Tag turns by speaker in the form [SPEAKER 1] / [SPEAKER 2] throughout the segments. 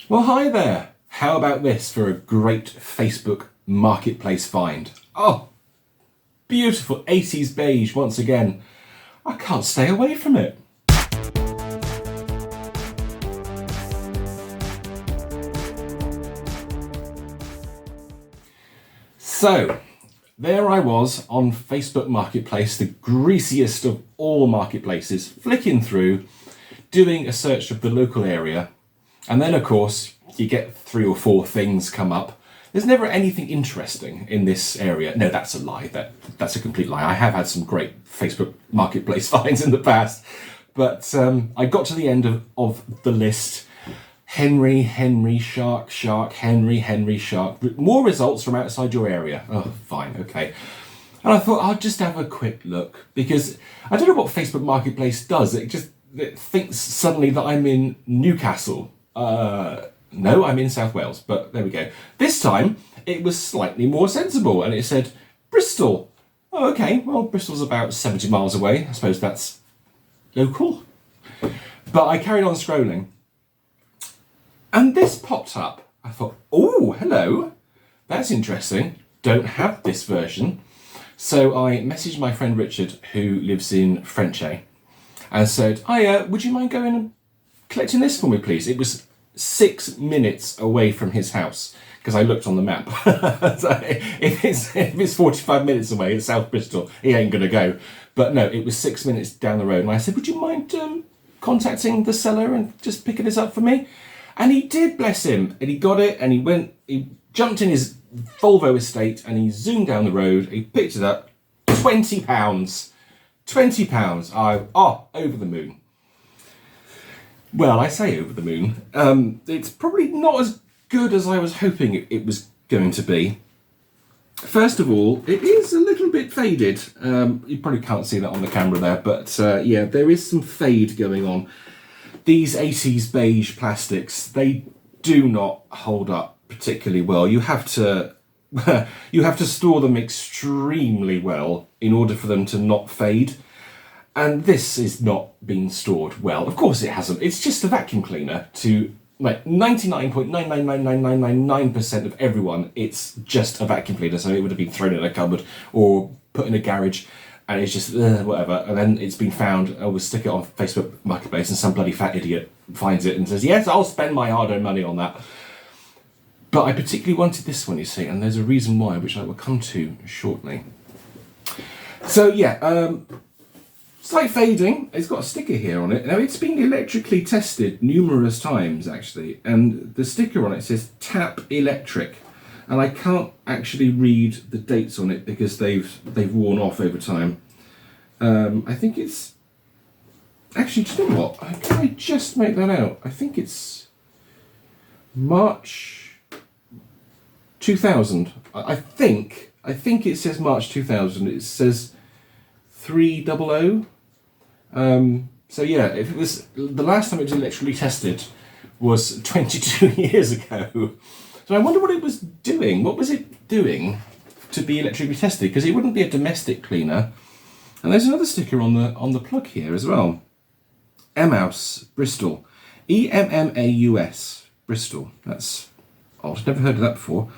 [SPEAKER 1] Well, hi there. How about this for a great Facebook marketplace find? Oh, beautiful 80s beige once again. I can't stay away from it. So, there I was on Facebook Marketplace, the greasiest of all marketplaces, flicking through, doing a search of the local area, and then of course you get 3 or 4 things come up. There's never anything interesting in this area. No, that's a lie. That's a complete lie. I have had some great Facebook Marketplace finds in the past, but I got to the end of the list. Henry, shark, Henry, shark. More results from outside your area. Oh, fine, okay. And I thought I'll just have a quick look, because I don't know what Facebook Marketplace does. It thinks suddenly that I'm in Newcastle. No, I'm in South Wales, but there we go. This time it was slightly more sensible, and it said Bristol. Oh, okay, well, Bristol's about 70 miles away. I suppose that's local. But I carried on scrolling, and this popped up. I thought, oh, hello, that's interesting. Don't have this version. So I messaged my friend Richard, who lives in Frenchay, and said, would you mind going and collecting this for me, please? It was 6 minutes away from his house, because I looked on the map. So if it's 45 minutes away, it's South Bristol, he ain't gonna go. But no, it was 6 minutes down the road, and I said, would you mind contacting the seller and just picking this up for me? And he did, bless him, and he got it, and he jumped in his Volvo estate, and he zoomed down the road, he picked it up, £20. £20, over the moon. Well, I say over the moon. It's probably not as good as I was hoping it was going to be. First of all, it is a little bit faded. You probably can't see that on the camera there, but yeah, there is some fade going on. These 80s beige plastics, they do not hold up particularly well. You have to store them extremely well in order for them to not fade. And this is not being stored well. Of course it hasn't. It's just a vacuum cleaner to like 99.9999999% of everyone. It's just a vacuum cleaner. So it would have been thrown in a cupboard or put in a garage, and it's just whatever. And then it's been found. I will stick it on Facebook Marketplace, and some bloody fat idiot finds it and says, yes, I'll spend my hard-earned money on that. But I particularly wanted this one, you see, and there's a reason why, which I will come to shortly. So yeah, slight fading. It's got a sticker here on it. Now, it's been electrically tested numerous times, actually, and the sticker on it says tap electric, and I can't actually read the dates on it because they've worn off over time. I think it's actually, do you know what? Can I just make that out? I think it's March 2000. I think it says March 2000. It says 300. So yeah, if it was the last time it was electrically tested was 22 years ago. So I wonder what it was doing. What was it doing to be electrically tested? Because it wouldn't be a domestic cleaner. And there's another sticker on the plug here as well. Emmaus, Bristol. EMMAUS, Bristol. That's odd. Never heard of that before.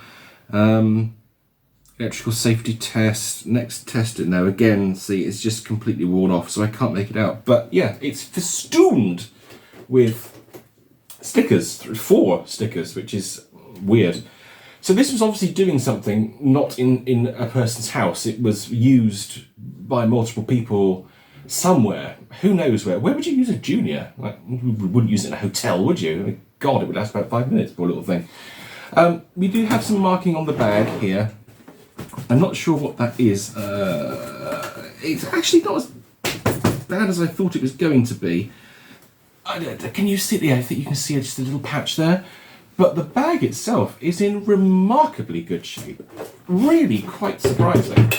[SPEAKER 1] Electrical safety test, next test. Now again, see, it's just completely worn off, so I can't make it out. But yeah, it's festooned with stickers, 4 stickers, which is weird. So this was obviously doing something not in a person's house. It was used by multiple people somewhere. Who knows where? Where would you use a Junior? Like, you wouldn't use it in a hotel, would you? I mean, God, it would last about 5 minutes, poor little thing. We do have some marking on the bag here. I'm not sure what that is. It's actually not as bad as I thought it was going to be. Can you see? Yeah, I think you can see just a little patch there. But the bag itself is in remarkably good shape. Really quite surprising.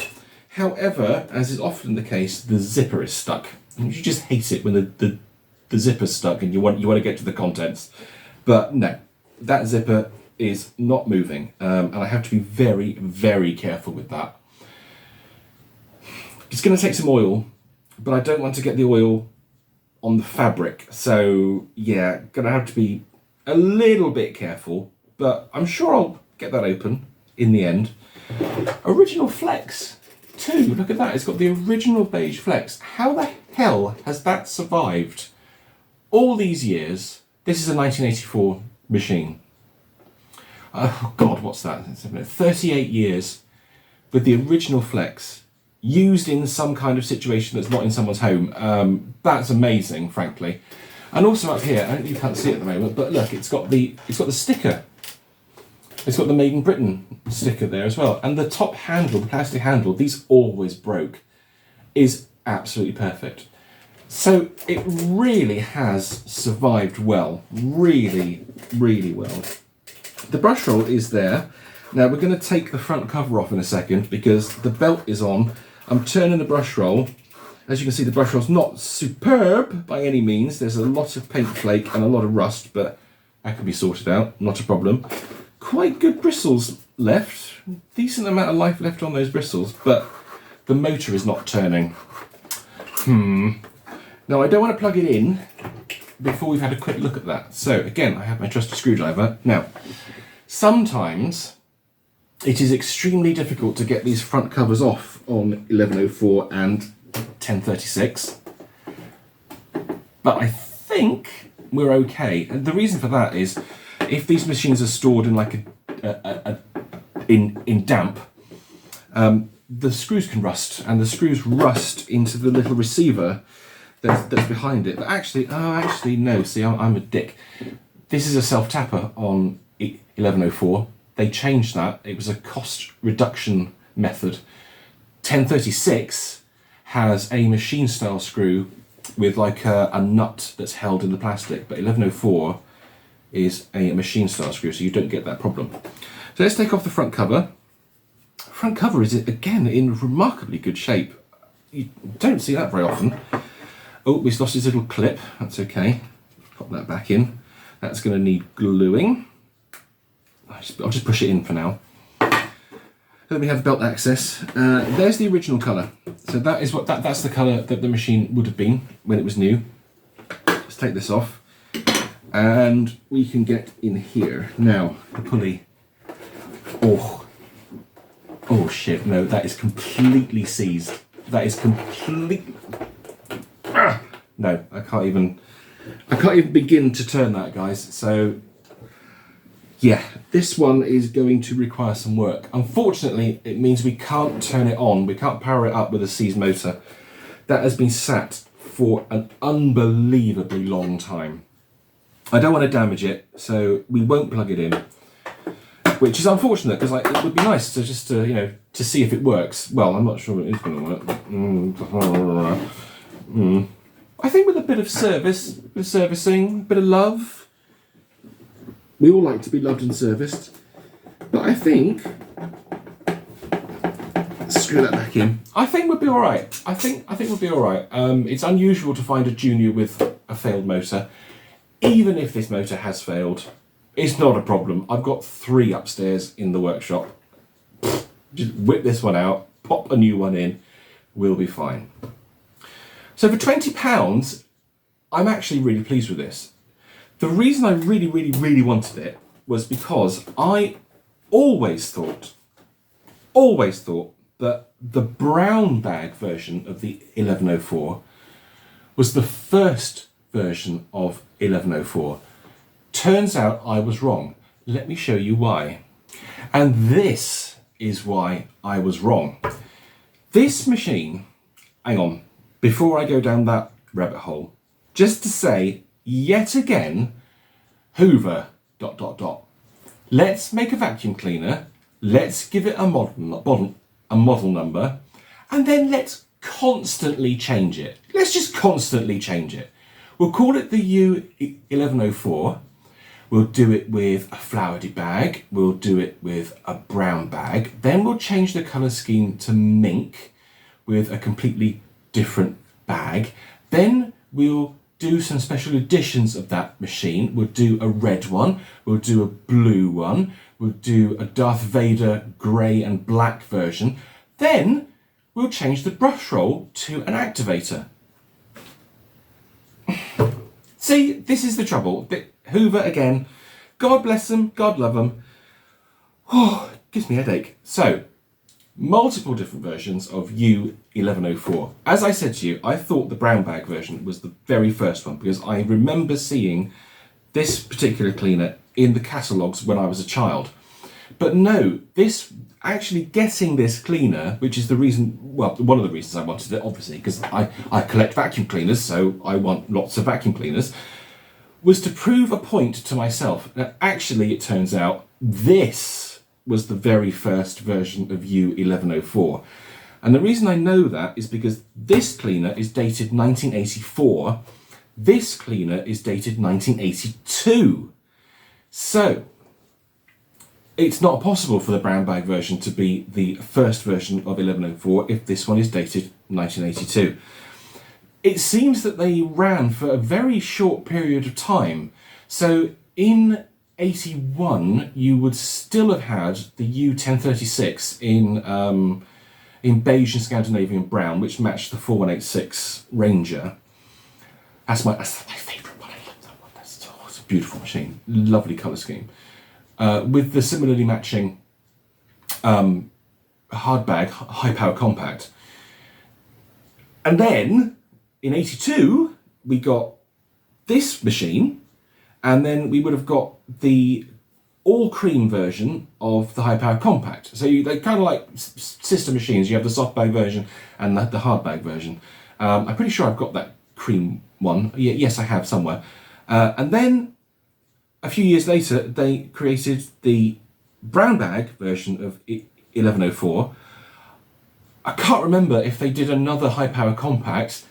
[SPEAKER 1] However, as is often the case, the zipper is stuck. And you just hate it when the zipper's stuck and you want to get to the contents. But no, that zipper is not moving, and I have to be very, very careful with that. It's going to take some oil, but I don't want to get the oil on the fabric, so yeah, gonna have to be a little bit careful, but I'm sure I'll get that open in the end. Original flex too, look at that, it's got the original beige flex. How the hell has that survived all these years? This is a 1984 machine. Oh God, what's that? 38 years with the original flex used in some kind of situation that's not in someone's home. That's amazing, frankly. And also up here, you can't see it at the moment, but look, it's got the sticker. It's got the Made in Britain sticker there as well. And the top handle, the plastic handle, these always broke, is absolutely perfect. So it really has survived well, really, really well. The brush roll is there. Now we're going to take the front cover off in a second because the belt is on. I'm turning the brush roll. As you can see, the brush roll's not superb by any means. There's a lot of paint flake and a lot of rust, but that can be sorted out, not a problem. Quite good bristles left. Decent amount of life left on those bristles, but the motor is not turning. Now I don't want to plug it in before we've had a quick look at that. So again, I have my trusty screwdriver. Now, sometimes it is extremely difficult to get these front covers off on 1104 and 1036, but I think we're okay. And the reason for that is if these machines are stored in like in damp, the screws can rust, and the screws rust into the little receiver that's behind it. But actually, no, see, I'm a dick. This is a self-tapper on 1104. They changed that. It was a cost reduction method. 1036 has a machine style screw with like a nut that's held in the plastic, but 1104 is a machine style screw, so you don't get that problem. So let's take off the front cover. Front cover is, again, in remarkably good shape. You don't see that very often. Oh, we've lost his little clip. That's okay. Pop that back in. That's going to need gluing. I'll just push it in for now. Then we have belt access. There's the original colour. So that is that's the colour that the machine would have been when it was new. Let's take this off, and we can get in here now. The pulley. Oh shit! No, that is completely seized. That is completely. No, I can't even begin to turn that, guys. So yeah, this one is going to require some work. Unfortunately, it means we can't turn it on. We can't power it up with a seized motor. That has been sat for an unbelievably long time. I don't want to damage it, so we won't plug it in, which is unfortunate because it would be nice to just to see if it works. Well, I'm not sure it is going to work. I think with a bit of servicing, a bit of love. We all like to be loved and serviced, but I think, screw that back in. I think we'll be all right. I think we'll be all right. It's unusual to find a junior with a failed motor. Even if this motor has failed, it's not a problem. I've got 3 upstairs in the workshop. Just whip this one out, pop a new one in, we'll be fine. So for £20, I'm actually really pleased with this. The reason I really, really, really wanted it was because I always thought that the brown bag version of the 1104 was the first version of 1104. Turns out I was wrong. Let me show you why. And this is why I was wrong. This machine, hang on, before I go down that rabbit hole, just to say, yet again, Hoover, ... Let's make a vacuum cleaner, let's give it a model number, and then let's constantly change it. Let's just constantly change it. We'll call it the U1104. We'll do it with a flowery bag. We'll do it with a brown bag. Then we'll change the colour scheme to mink with a completely different bag. Then we'll do some special editions of that machine. We'll do a red one, we'll do a blue one, we'll do a Darth Vader grey and black version. Then we'll change the brush roll to an activator. See, this is the trouble. Hoover, again, God bless them, God love them. Oh, gives me a headache. So, multiple different versions of U1104. As I said to you, I thought the brown bag version was the very first one because I remember seeing this particular cleaner in the catalogues when I was a child. But no, actually getting this cleaner, which is the reason, well, one of the reasons I wanted it, obviously, because I collect vacuum cleaners, so I want lots of vacuum cleaners, was to prove a point to myself. Now, actually, it turns out this was the very first version of U1104. And the reason I know that is because this cleaner is dated 1984. This cleaner is dated 1982. So, it's not possible for the brown bag version to be the first version of 1104 if this one is dated 1982. It seems that they ran for a very short period of time. So in 81, you would still have had the U1036 in beige and Scandinavian brown, which matched the 4186 Ranger. That's my favourite one. I love that one. It's a beautiful machine. Lovely colour scheme. With the similarly matching hard bag, high power compact. And then in 82, we got this machine, and then we would have got the all cream version of the high power compact. So they're kind of like sister machines. You have the soft bag version and the hard bag version. I'm pretty sure I've got that cream one. Yes, I have somewhere. And then a few years later, they created the brown bag version of 1104. I can't remember if they did another high power compact.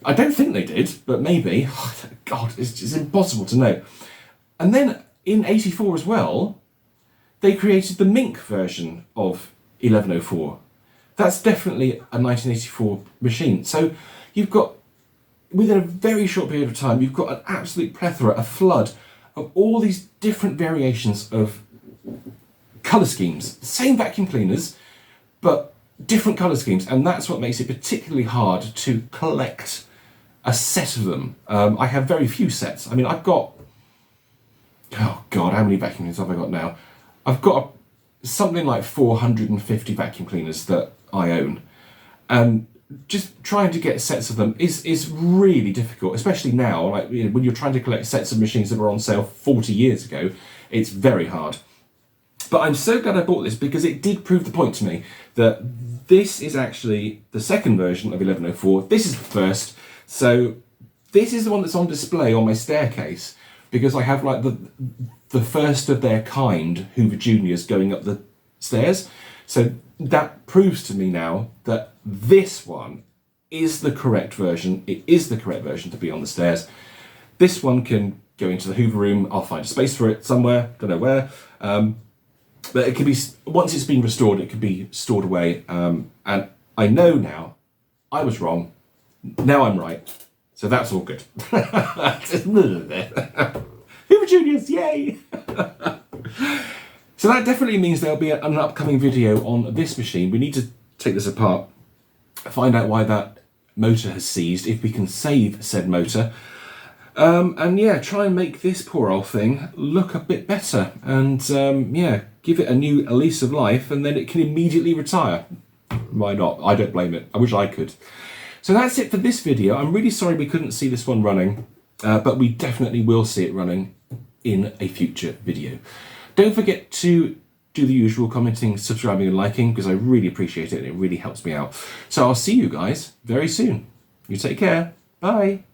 [SPEAKER 1] I don't think they did, but maybe. Oh, God, it's impossible to know. And then in 84 as well, they created the mink version of 1104. That's definitely a 1984 machine. So you've got, within a very short period of time, you've got an absolute plethora, a flood of all these different variations of colour schemes. Same vacuum cleaners, but different colour schemes. And that's what makes it particularly hard to collect a set of them. I have very few sets. I mean, I've got, oh God, how many vacuum cleaners have I got now? I've got something like 450 vacuum cleaners that I own. And just trying to get sets of them is really difficult, especially now, like, you know, when you're trying to collect sets of machines that were on sale 40 years ago, it's very hard. But I'm so glad I bought this because it did prove the point to me that this is actually the second version of 1104. This is the first. So this is the one that's on display on my staircase because I have like the first of their kind Hoover Juniors going up the stairs. So that proves to me now that this one is the correct version. It is the correct version to be on the stairs. This one can go into the Hoover room. I'll find a space for it somewhere, don't know where. But it can be, once it's been restored, it can be stored away. And I know now I was wrong. Now I'm right. So that's all good. Hoover Juniors, yay! So that definitely means there'll be an upcoming video on this machine. We need to take this apart, find out why that motor has seized, if we can save said motor. And yeah, try and make this poor old thing look a bit better. And yeah, give it a new lease of life, and then it can immediately retire. Why not? I don't blame it. I wish I could. So that's it for this video. I'm really sorry we couldn't see this one running, but we definitely will see it running in a future video. Don't forget to do the usual commenting, subscribing and liking, because I really appreciate it and it really helps me out. So I'll see you guys very soon. You take care. Bye.